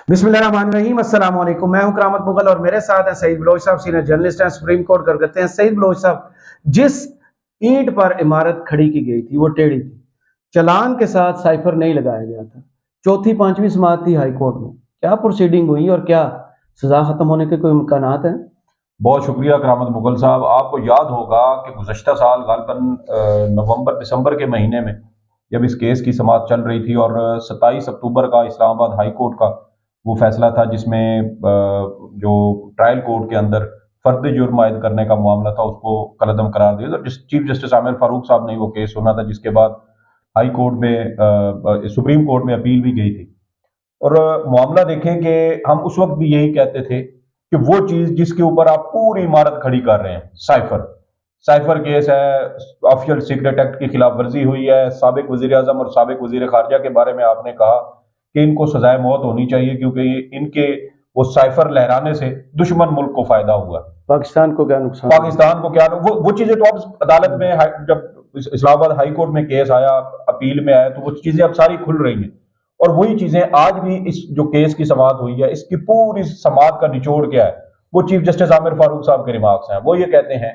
बिस्मिल्लाहिर्रहमानिर्रहीम, अस्सलाम वालेकुम। मैं हूं करामत मुगल और मेरे साथ हैं सईद बलोच साहब, सीनियर जर्नलिस्ट हैं, सुप्रीम कोर्ट करते हैं। सईद बलोच साहब, जिस ईंट पर इमारत खड़ी की गई थी वो टेढ़ी थी, चलान के साथ साइफर नहीं लगाया गया था, चौथी पांचवी समात थी हाई कोर्ट में, क्या प्रोसीडिंग हुई और क्या सजा खत्म होने के कोई इम्कानात हैं? बहुत शुक्रिया करामत मुगल साहब। आपको याद होगा कि गुज़श्ता साल गालबन नवंबर दिसंबर के महीने में जब इस केस की समाअत चल रही थी और 27 अक्टूबर का इस्लामाबाद हाई कोर्ट का वो फैसला था जिसमें जो ट्रायल कोर्ट के अंदर फर्द जुर्म आयद करने का मामला था उसको कलअदम करार दिया और चीफ जस्टिस आमिर फारूक साहब ने वो केस सुना था, जिसके बाद हाई कोर्ट में सुप्रीम कोर्ट में अपील भी गई थी। और मामला देखें कि हम उस वक्त भी यही कहते थे कि वो चीज जिसके ऊपर आप पूरी इमारत खड़ी कर रहे हैं, साइफर साइफर केस है, ऑफिशियल सीक्रेट एक्ट की खिलाफ वर्जी हुई है, साबिक वजीर आजम और साबिक वजीर खारजा के बारे में आपने कहा कि इनको सजाए मौत होनी चाहिए क्योंकि इनके वो साइफर लहराने से दुश्मन मुल्क को फायदा हुआ। पाकिस्तान को क्या नुकसान? पाकिस्तान को क्या वो चीजें तो अब अदालत में जब इस्लामाबाद हाई कोर्ट में केस आया, अपील में आया, तो वो चीजें अब सारी खुल रही हैं। और वही चीजें आज भी इस जो केस की समाअत हुई है, इसकी पूरी समाअत का निचोड़ क्या है, वो चीफ जस्टिस आमिर फारूक साहब के रिमार्क्स हैं। वो ये कहते हैं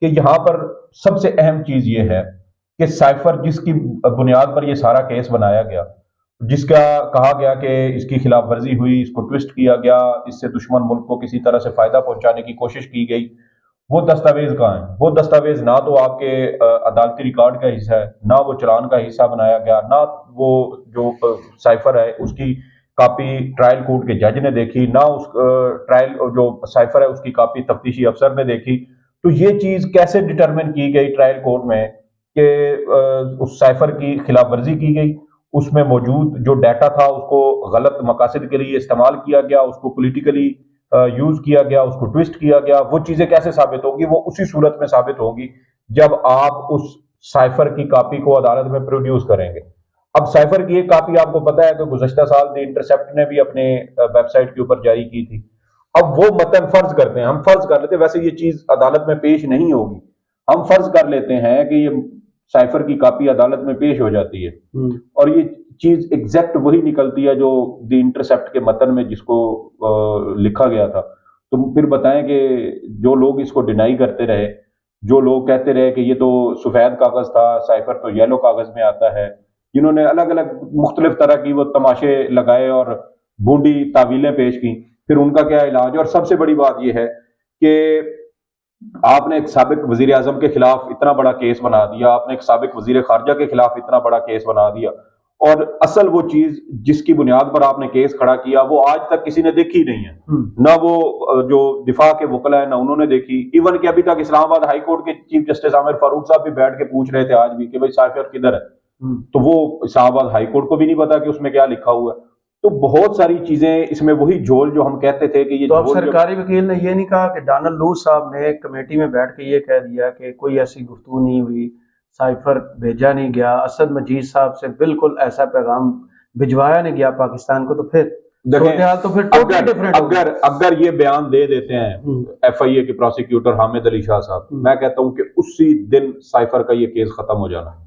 कि यहाँ पर सबसे अहम चीज ये है कि साइफर जिसकी बुनियाद पर ये सारा केस बनाया गया, जिसका कहा गया कि इसकी खिलाफ वर्जी हुई, इसको ट्विस्ट किया गया, इससे दुश्मन मुल्क को किसी तरह से फायदा पहुंचाने की कोशिश की गई, वो दस्तावेज कहाँ है? वो दस्तावेज ना तो आपके अदालती रिकॉर्ड का हिस्सा है, ना वो चालान का हिस्सा बनाया गया, ना वो जो साइफर है उसकी कॉपी ट्रायल कोर्ट के जज ने देखी, ना उस ट्रायल जो साइफर है उसकी कॉपी तफ्तीशी अफसर ने देखी। तो ये चीज कैसे डिटरमिन की गई ट्रायल कोर्ट में कि उस साइफर की खिलाफ वर्जी की गई, उसमें मौजूद जो डाटा था उसको गलत मकासद के लिए इस्तेमाल किया गया, उसको पोलिटिकली यूज किया गया, उसको ट्विस्ट किया गया। वो चीजें कैसे साबित होंगी? वो उसी सूरत में साबित होंगी जब आप उस साइफर की कॉपी को अदालत में प्रोड्यूस करेंगे। अब साइफर की एक कॉपी आपको पता है कि गुज़श्ता साल द इंटरसेप्ट ने भी अपने वेबसाइट के ऊपर जारी की थी। अब वो मतन फर्ज करते हैं, हम फर्ज कर लेते हैं, वैसे ये चीज अदालत में पेश नहीं होगी, हम फर्ज कर लेते हैं कि ये साइफर की कॉपी अदालत में पेश हो जाती है और ये चीज एग्जैक्ट वही निकलती है जो द इंटरसेप्ट के मतन में जिसको लिखा गया था। तो फिर बताएं कि जो लोग इसको डिनाई करते रहे, जो लोग कहते रहे कि ये तो सफेद कागज था, साइफर तो येलो कागज में आता है, जिन्होंने अलग अलग मुख्तलिफ तरह की वो तमाशे लगाए और बूंदी तावीलें पेश की, फिर उनका क्या इलाज? और सबसे बड़ी बात यह है कि आपने एक साबिक वजीर आजम के खिलाफ इतना बड़ा केस बना दिया, आपने एक साबिक वजीर खारजा के खिलाफ इतना बड़ा केस बना दिया, और असल वो चीज जिसकी बुनियाद पर आपने केस खड़ा किया वो आज तक किसी ने देखी नहीं है। ना वो जो दिफा के वकला है ना उन्होंने देखी। इवन कि अभी तक इस्लामाबाद हाई कोर्ट के चीफ जस्टिस आमिर फारूक साहब भी बैठ के पूछ रहे थे आज भी कि भाई साइफर किधर है, तो वो इस्लामाबाद हाई कोर्ट को भी नहीं पता कि उसमें क्या लिखा हुआ है। तो बहुत सारी चीजें इसमें, वही झोल जो हम कहते थे कि ये तो अब सरकारी वकील ने ये नहीं कहा कि डोनाल्ड लू साहब ने कमेटी में बैठ के ये कह दिया कि कोई ऐसी गुफ्तगू नहीं हुई, साइफर भेजा नहीं गया, असद मजीद साहब से बिल्कुल ऐसा पैगाम भिजवाया नहीं गया पाकिस्तान को, तो फिर तो फिर टोटली डिफरेंट। अगर ये बयान दे देते हैं FIA के प्रोसिक्यूटर हामिद अली शाह साहब, मैं कहता हूं कि उसी दिन साइफर का ये केस खत्म हो जाना।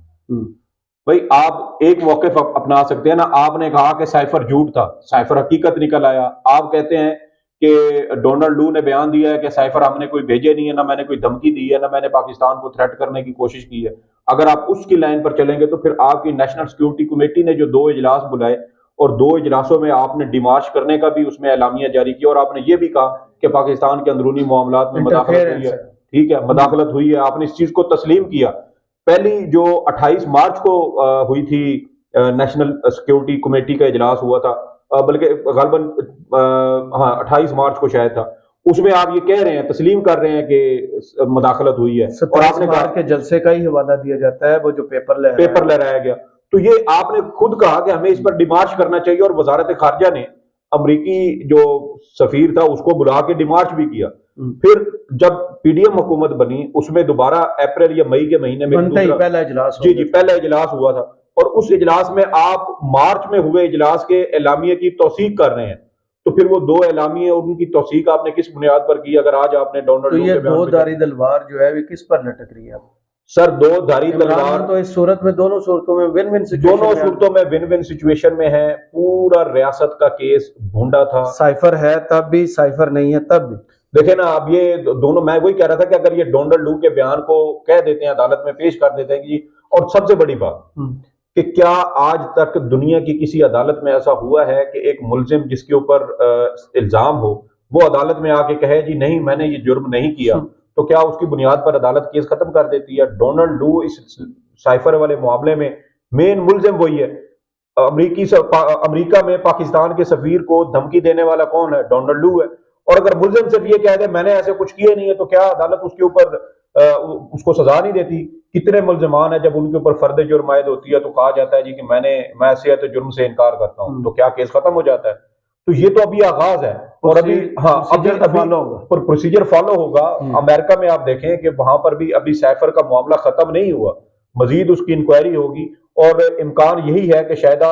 भाई आप एक मौक़िफ़ अपना सकते हैं ना, आपने कहा कि साइफर झूठ था, साइफर हकीकत निकल आया। आप कहते हैं कि डोनाल्ड लू ने बयान दिया है कि साइफर हमने कोई भेजे नहीं है, ना मैंने कोई धमकी दी है, ना मैंने पाकिस्तान को थ्रेट करने की कोशिश की है। अगर आप उसकी लाइन पर चलेंगे तो फिर आपकी नेशनल सिक्योरिटी कमेटी ने जो 2 इजलास बुलाए और 2 इजलासों में आपने डिमार्च करने का भी उसमें एलामिया जारी किया और आपने ये भी कहा कि पाकिस्तान के अंदरूनी मामलात में मदाखलत हुई है। ठीक है, मदाखलत हुई है, आपने इस चीज को तस्लीम किया। पहली जो 28 मार्च को हुई थी नेशनल सिक्योरिटी कमेटी का इजलास हुआ था, बल्कि गालबन 28 मार्च को शायद था, उसमें आप ये कह रहे हैं, तस्लीम कर रहे हैं कि मदाखलत हुई है और आपने कहा के जलसे का ही हवाला दिया जाता है, वो जो पेपर लहराया गया। तो ये आपने खुद कहा कि हमें इस पर डिमार्च करना चाहिए और वजारत खारजा ने अमरीकी जो सफीर था उसको बुला के डिमार्च भी किया। फिर जब PDM हुकूमत बनी उसमें दोबारा अप्रैल या मई के महीने में पहला इजलास पहला इजलास हुआ था और उस इजलास में आप मार्च में हुए इजलास के एलामिया की तौसीक कर रहे हैं। तो फिर वो 2 एलामिया और उनकी तौसीक आपने किस बुनियाद पर की? अगर आज आपने डोनाल्ड तो ये 2 धारी तलवार जो है किस पर लटक रही है? सर दो धारी इमरान खान तलवार तो इस सूरत में, दोनों सूरतों में विन विन दोनों सूरतों में विन विन सिचुएशन में है। पूरा रियासत का केस ढूंढा था। साइफर है तब भी, साइफर नहीं है तब भी। देखे ना, अब ये दोनों, मैं वही कह रहा था कि अगर ये डोनाल्ड लू के बयान को कह देते हैं, अदालत में पेश कर देते हैं कि, और सबसे बड़ी बात कि क्या आज तक दुनिया की किसी अदालत में ऐसा हुआ है कि एक मुलजिम जिसके ऊपर इल्जाम हो, वो अदालत में आके कहे जी नहीं मैंने ये जुर्म नहीं किया, तो क्या उसकी बुनियाद पर अदालत केस खत्म कर देती है? डोनाल्ड लू इस साइफर वाले मामले में मेन मुलजिम वही है। अमेरिका में पाकिस्तान के सफीर को धमकी देने वाला कौन है? डोनाल्ड लू है। और अगर मुलजिम सिर्फ ये कह दे मैंने ऐसे कुछ किए नहीं है, तो क्या अदालत उसके ऊपर उसको सजा नहीं देती? कितने मुलजमान है जब उनके ऊपर फर्द जुर्म आयद होती है तो कहा जाता है जी कि मैं ऐसे है तो जुर्म से इनकार करता हूं, तो क्या केस खत्म हो जाता है? तो ये तो अभी आगाज है और अभी प्रोसीजर फॉलो होगा। अमेरिका में आप देखें कि वहां पर भी अभी साइफर का मामला खत्म नहीं हुआ, मजीद उसकी इंक्वायरी होगी और इम्कान यही है कि शायद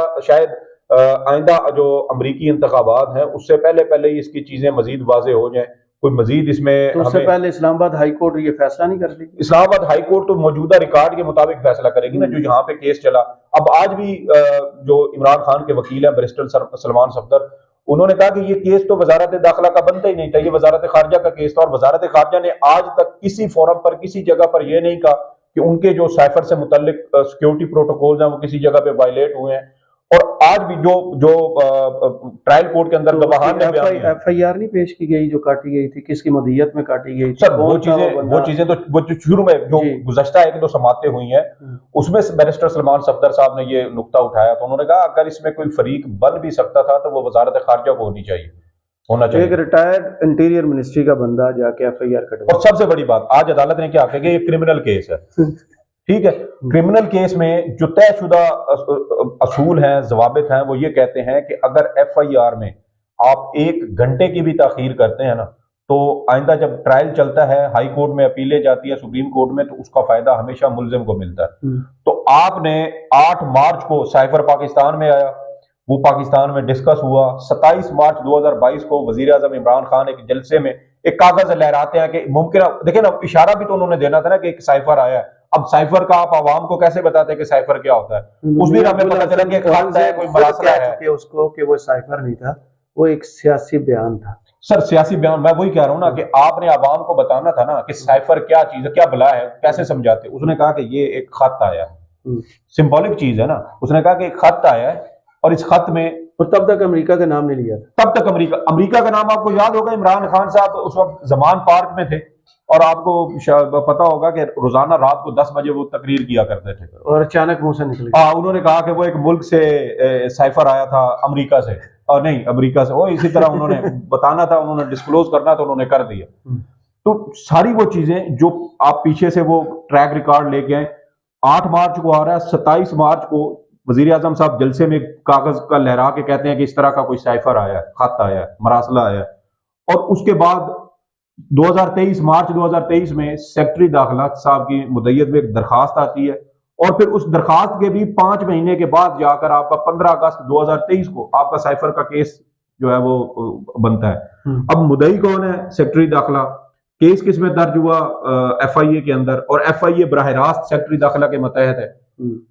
आइंदा जो अमरीकी इंतखाबात हैं उससे पहले पहले ही इसकी चीजें मजीद वाजे हो जाएं, कोई मजीद इसमें। तो उससे पहले इस्लामाबाद हाई कोर्ट ये फैसला नहीं कर देगी? इस्लामाबाद हाई कोर्ट तो मौजूदा रिकॉर्ड के मुताबिक फैसला करेगी ना, जो यहाँ पे केस चला। अब आज भी जो इमरान खान के वकील हैं बैरिस्टर सलमान सफदर, उन्होंने कहा कि ये केस तो वजारत दाखिला का बनता ही नहीं था, ये वजारत खारजा का केस था और वजारत खारजा ने आज तक किसी फोरम पर किसी जगह पर यह नहीं कहा कि उनके जो साइफर से मुतल्लिक सिक्योरिटी प्रोटोकॉल हैं वो किसी जगह पे वायलेट हुए हैं। और आज भी जो जो ट्रायल कोर्ट के अंदर गवाहान ने एफआईआर नहीं पेश की गई जो काटी गई थी, किसकी मदीयत में काटी गई थी? सर वो चीजें तो वो जो शुरू में जो गुज़श्ता एक दो समातें हुई हैं उसमें बैरिस्टर सलमान सफदर साहब ने ये नुक्ता उठाया, तो उन्होंने कहा अगर इसमें कोई फरीक बन भी सकता था तो वो वजारत खारजा को होना चाहिए। एक रिटायर्ड इंटीरियर मिनिस्ट्री का बंदा जाके एफआईआर कटवा। और सबसे बड़ी बात, आज अदालत ने क्या कहा कि ये क्रिमिनल केस है। ठीक है, क्रिमिनल केस में जो तयशुदा असूल हैं, जवाबित हैं, वो ये कहते हैं कि अगर एफआईआर में आप 1 घंटे की भी ताखीर करते हैं ना, तो आइंदा जब ट्रायल चलता है, हाई कोर्ट में अपीलें जाती है, सुप्रीम कोर्ट में, तो उसका फायदा हमेशा मुलजिम को मिलता है। तो आपने 8 मार्च को साइफर पाकिस्तान में आया, वो पाकिस्तान में डिस्कस हुआ। 27 मार्च 2022 को वजीर आजम इमरान खान एक जलसे में एक कागज लहराते हैं कि मुमकिन, देखिए ना, इशारा भी तो उन्होंने देना था ना कि एक साइफर आया है। अब साइफर का आप आवाम को कैसे बताते हैं कि साइफर क्या होता है? उस दिन हमें पता चला कि खत है, कोई मरासला है उसको कि वो साइफर नहीं था, वो एक सियासी बयान था। सर सियासी बयान, मैं वही कह रहा हूं ना कि आपने आवाम को बताना था ना कि साइफर क्या चीज है, क्या बला है, कैसे समझाते? उसने कहा कि ये एक खत आया है, सिंबॉलिक चीज है ना। उसने कहा कि एक खत आया है और इस खत में, और तब तक अमेरिका का नाम नहीं लिया था। तब तक अमेरिका का नाम आपको याद होगा, इमरान खान साहब उस वक्त जमान पार्क में थे और आपको पता होगा कि रोजाना रात को 10 बजे वो तकरीर किया करते थे और अचानक मुंह से निकल गया। उन्होंने कहा कि वो एक मुल्क से साइफर आया था, अमेरिका से, और नहीं अमेरिका से, वो इसी तरह उन्होंने बताना था, उन्होंने डिस्क्लोज करना था, उन्होंने कर दिया। तो सारी वो चीजें जो आप पीछे से वो ट्रैक रिकॉर्ड लेके आए, 8 मार्च को आ रहा है, 27 मार्च को वजीर आजम साहब जलसे में कागज का लहरा के कहते हैं कि इस तरह का कोई साइफर आया है, खत आया है, मरासला आया है। और उसके बाद 2023 मार्च 2023 में सेक्रेटरी दाखिला साहब की मुद्दत में एक दरखास्त आती है और फिर उस दरखास्त के भी 5 महीने के बाद जाकर आपका 15 अगस्त 2023 को आपका साइफर का केस जो है वो बनता है। अब मुद्दई कौन है? सेक्रेटरी दाखिला। केस किस में दर्ज हुआ? एफआईए के अंदर, और एफआईए बराह रास्त सेक्रेटरी दाखिला के मतहत है।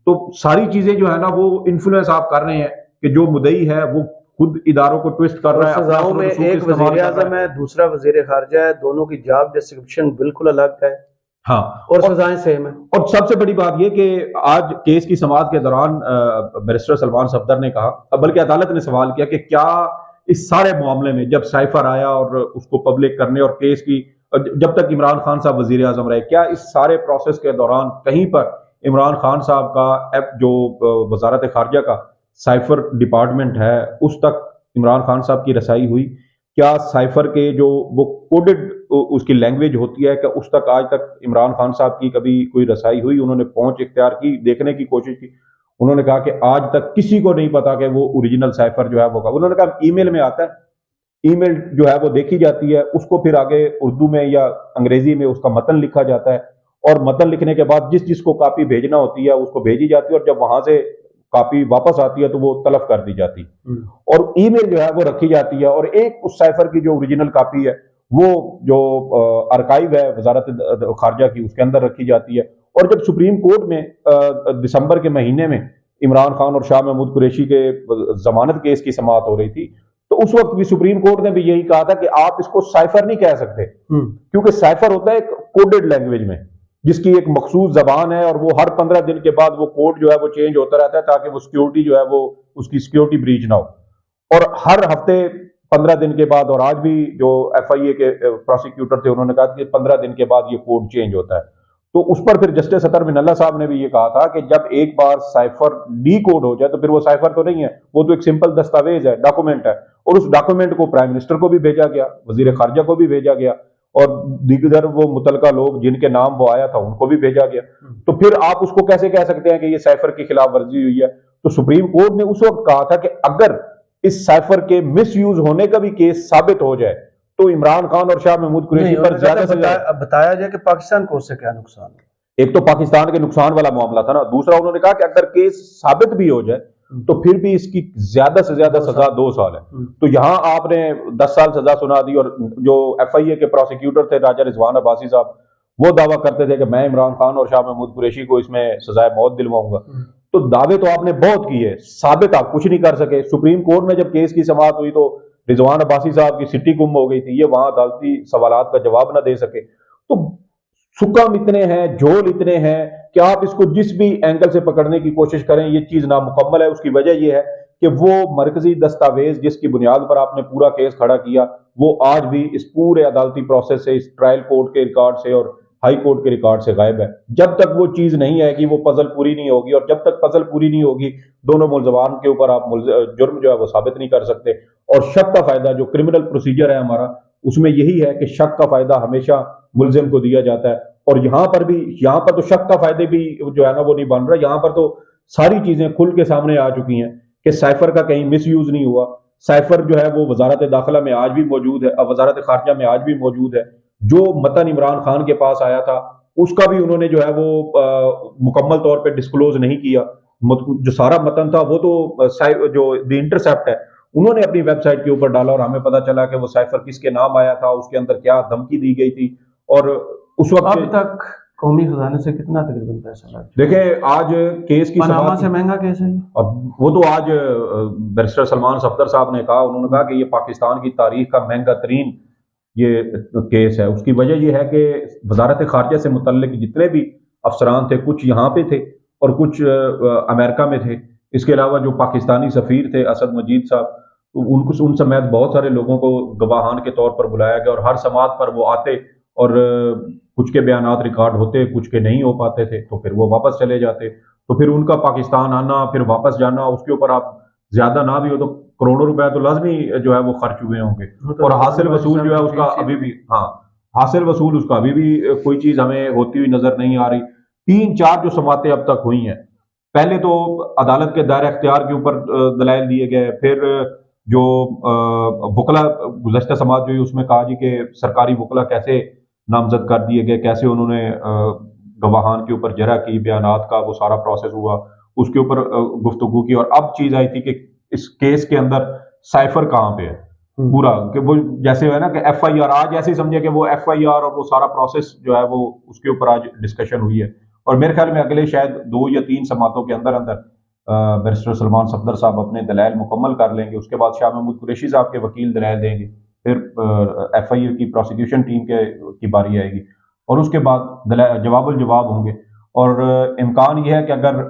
तो सारी चीजें जो है ना वो इन्फ्लुएंस आप कर रहे हैं कि जो मुद्दई है वो खुद इदारों को ट्विस्ट कर रहा है। सजाओं में एक वजीर आजम है, दूसरा वजीर खारजा है, दोनों की जॉब डिस्क्रिप्शन बिल्कुल अलग है। हाँ, और सजाएं सेम है। और सबसे बड़ी बात यह कि आज केस की समाअत के दौरान बैरिस्टर सलमान सफदर ने कहा, बल्कि अदालत ने सवाल किया कि क्या इस सारे मामले में जब साइफर आया और उसको पब्लिक करने और केस की जब तक इमरान खान साहब वजीर आजम रहे, क्या इस सारे प्रोसेस के दौरान कहीं पर इमरान खान साहब का जो वजारत खारजा का साइफर डिपार्टमेंट है उस तक इमरान खान साहब की रसाई हुई? क्या साइफर के जो वो कोडेड उसकी लैंग्वेज होती है कि उस तक आज तक इमरान खान साहब की कभी कोई रसाई हुई? उन्होंने पहुंच इख्तियार की, देखने की कोशिश की। उन्होंने कहा कि आज तक किसी को नहीं पता कि वो ओरिजिनल साइफर जो है वो, उन्होंने कहा ईमेल में आता है, ईमेल जो है वो देखी जाती है, उसको फिर आगे उर्दू में या अंग्रेजी में उसका मतन लिखा जाता है और मतन लिखने के बाद जिस जिसको कॉपी भेजना होती है उसको भेजी जाती है और जब वहां से कॉपी वापस आती है तो वो तलब कर दी जाती है और ईमेल जो है वो रखी जाती है। और एक उस साइफर की जो ओरिजिनल कॉपी है वो जो आर्काइव है वजारत खारजा की उसके अंदर रखी जाती है और जब सुप्रीम कोर्ट में दिसंबर के महीने में इमरान खान और शाह महमूद कुरैशी के जमानत केस की समाअत हो रही थी, तो उस वक्त भी सुप्रीम कोर्ट ने भी यही कहा था कि आप इसको साइफर नहीं कह सकते, क्योंकि साइफर होता है एक कोडेड लैंग्वेज में जिसकी एक मखसूस जबान है, और वो हर 15 दिन के बाद वो कोड जो है वो चेंज होता रहता है ताकि वो सिक्योरिटी जो है वो उसकी सिक्योरिटी ब्रीच ना हो। और हर हफ्ते 15 दिन के बाद, और आज भी जो FIA के प्रोसिक्यूटर थे उन्होंने कहा कि 15 दिन के बाद ये कोड चेंज होता है। तो उस पर फिर जस्टिस अतर मिनल्ला साहब ने भी ये कहा था कि जब एक बार साइफर डी कोड हो जाए तो फिर वो साइफर तो नहीं है, वो तो एक सिंपल दस्तावेज है, डॉक्यूमेंट है, और उस डॉक्यूमेंट को प्राइम मिनिस्टर को भी भेजा गया, वजीर खारजा को भी भेजा गया, और दीगर वो मुतलका लोग जिनके नाम वो आया था उनको भी भेजा गया। तो फिर आप उसको कैसे कह सकते हैं कि ये साइफर की खिलाफ वर्जी हुई है? तो सुप्रीम कोर्ट ने उस वक्त कहा था कि अगर इस साइफर के मिसयूज होने का भी केस साबित हो जाए तो इमरान खान और शाह महमूद कुरैशी पर ज्यादा से ज्यादा बताया जाए कि पाकिस्तान को उससे क्या नुकसान है। एक तो पाकिस्तान के नुकसान वाला मामला था ना, दूसरा उन्होंने कहा कि अगर केस साबित भी हो जाए तो फिर भी इसकी ज्यादा से ज्यादा सजा 2 साल है। तो यहां आपने 10 साल सजा सुना दी, और जो FIA के प्रोसिक्यूटर थे राजा रिजवान अब्बासी साहब, वो दावा करते थे कि मैं इमरान खान और शाह महमूद कुरैशी को इसमें सजाए मौत दिलवाऊंगा। तो दावे तो आपने बहुत किए, साबित आप कुछ नहीं कर सके। सुप्रीम कोर्ट में जब केस की समाअत हुई तो रिजवान अब्बासी साहब की सिट्टी गुम हो गई थी, ये वहां अदालती सवालात का जवाब ना दे सके। तो सुकम इतने हैं, झोल इतने हैं कि आप इसको जिस भी एंगल से पकड़ने की कोशिश करें ये चीज नामुकम्मल है। उसकी वजह यह है कि वो मरकजी दस्तावेज जिसकी बुनियाद पर आपने पूरा केस खड़ा किया, वो आज भी इस पूरे अदालती प्रोसेस से, इस ट्रायल कोर्ट के रिकॉर्ड से और हाई कोर्ट के रिकॉर्ड से गायब है। जब तक वो चीज नहीं आएगी वो पजल पूरी नहीं होगी, और जब तक पजल पूरी नहीं होगी दोनों मुलजमान के ऊपर आप जुर्म जो है वो साबित नहीं कर सकते। और शक का फायदा, जो क्रिमिनल प्रोसीजर है हमारा, उसमें यही है कि शक का फायदा हमेशा मुलजिम को दिया जाता है। और यहां पर तो शक का फायदे भी जो है ना वो नहीं बन रहा। यहां पर तो सारी चीजें खुल के सामने आ चुकी हैं कि साइफर का कहीं मिस यूज नहीं हुआ। साइफर जो है वो वजारत दाखिला में आज भी मौजूद है, वजारत खारजा में आज भी मौजूद है। जो मतन इमरान खान के पास आया था उसका भी उन्होंने जो है वो मुकम्मल तौर पर डिस्क्लोज नहीं किया। जो सारा मतन था वो तो जो द इंटरसेप्ट है उन्होंने अपनी वेबसाइट के ऊपर डाला, और हमें पता चला कि वो साइफर किसके नाम आया था, उसके अंदर क्या धमकी दी गई थी, और उस वक्त अब तक कौमी खजाने से कितना तकरीबन पैसा लगा? देखिए आज केस की पनामा से महंगा केस है। अब वो तो आज बैरिस्टर सलमान सफदर साहब ने कहा, उन्होंने कहा कि ये पाकिस्तान की तारीख का महंगा तरीन ये केस है। उसकी वजह यह है कि वजारत खारजा से मुतल्लिक जितने भी अफसरान थे, कुछ यहाँ पे थे और कुछ अमेरिका में थे। इसके अलावा जो पाकिस्तानी सफ़ीर थे असद मजीद साहब, उनको उन समेत बहुत सारे लोगों को गवाहान के तौर पर बुलाया गया, और हर समात पर वो आते और कुछ के बयानात रिकॉर्ड होते, कुछ के नहीं हो पाते थे, तो फिर वो वापस चले जाते। तो फिर उनका पाकिस्तान आना फिर वापस जाना, उसके ऊपर आप ज्यादा ना भी हो तो करोड़ों रुपए तो लाजमी जो है वो खर्च हुए होंगे। और हासिल वसूल जो है उसका अभी भी, हाँ, हासिल वसूल उसका अभी भी कोई चीज हमें होती हुई नजर नहीं आ रही। 3-4 जो समातें अब तक हुई हैं, पहले तो अदालत के दायरे अख्तियार के ऊपर दलाइल दिए गए, फिर जो वकला गुज़श्ता समात जो हुई उसमें कहा जी कि सरकारी वकला कैसे नामजद कर दिए गए, कैसे उन्होंने गवाहान के ऊपर जरा की, बयानात का वो सारा प्रोसेस हुआ, उसके ऊपर गुफ्तगू की। और अब चीज आई थी कि इस केस के अंदर साइफर कहाँ पे है पूरा, कि वो जैसे है ना कि FIR, आज ऐसे समझे कि वो FIR और वो सारा प्रोसेस जो है वो उसके ऊपर आज डिस्कशन हुई है। और मेरे ख्याल में अगले शायद 2 या 3 समातों के अंदर अंदर बैरिस्टर सलमान सफदर साहब अपने दलाइल मुकम्मल कर लेंगे। उसके बाद शाह महमूद कुरैशी साहब के वकील दलाइल देंगे, फिर FIA की प्रोसिक्यूशन टीम की बारी आएगी, और उसके बाद जवाबुल जवाब होंगे। और इम्कान यह है कि अगर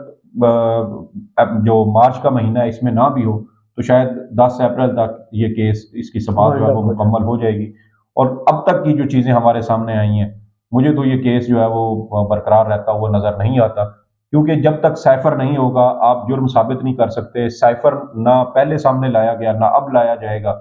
जो मार्च का महीना है इसमें ना भी हो तो शायद 10 अप्रैल तक ये केस, इसकी समाअत जो है वो मुकम्मल हो जाएगी। और अब तक की जो चीज़ें हमारे सामने आई हैं, मुझे तो ये केस जो है वो बरकरार रहता हुआ नज़र नहीं आता, क्योंकि जब तक साइफर नहीं होगा आप जुर्म साबित नहीं कर सकते। साइफर ना पहले सामने लाया गया, ना अब लाया जाएगा।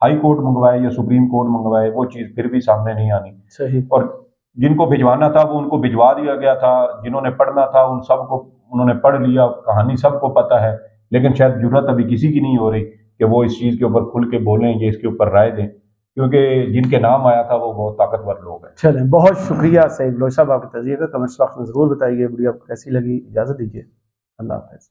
हाई कोर्ट मंगवाए या सुप्रीम कोर्ट मंगवाए, वो चीज़ फिर भी सामने नहीं आनी। सही। और जिनको भिजवाना था वो उनको भिजवा दिया गया था, जिन्होंने पढ़ना था उन सबको उन्होंने पढ़ लिया, कहानी सबको पता है। लेकिन शायद जरूरत अभी किसी की नहीं हो रही कि वो इस चीज़ के ऊपर खुल के बोलें या इसके ऊपर राय दें, क्योंकि जिनके नाम आया था वो बहुत ताकतवर लोग हैं। चलें, बहुत शुक्रिया सईद बलोच साहब, आपके तज़किरे का कमेंट्स बॉक्स में ज़रूर बताइए। वीडियो आपको कैसी लगी, इजाज़त दीजिए, अल्लाह हाफ़िज़।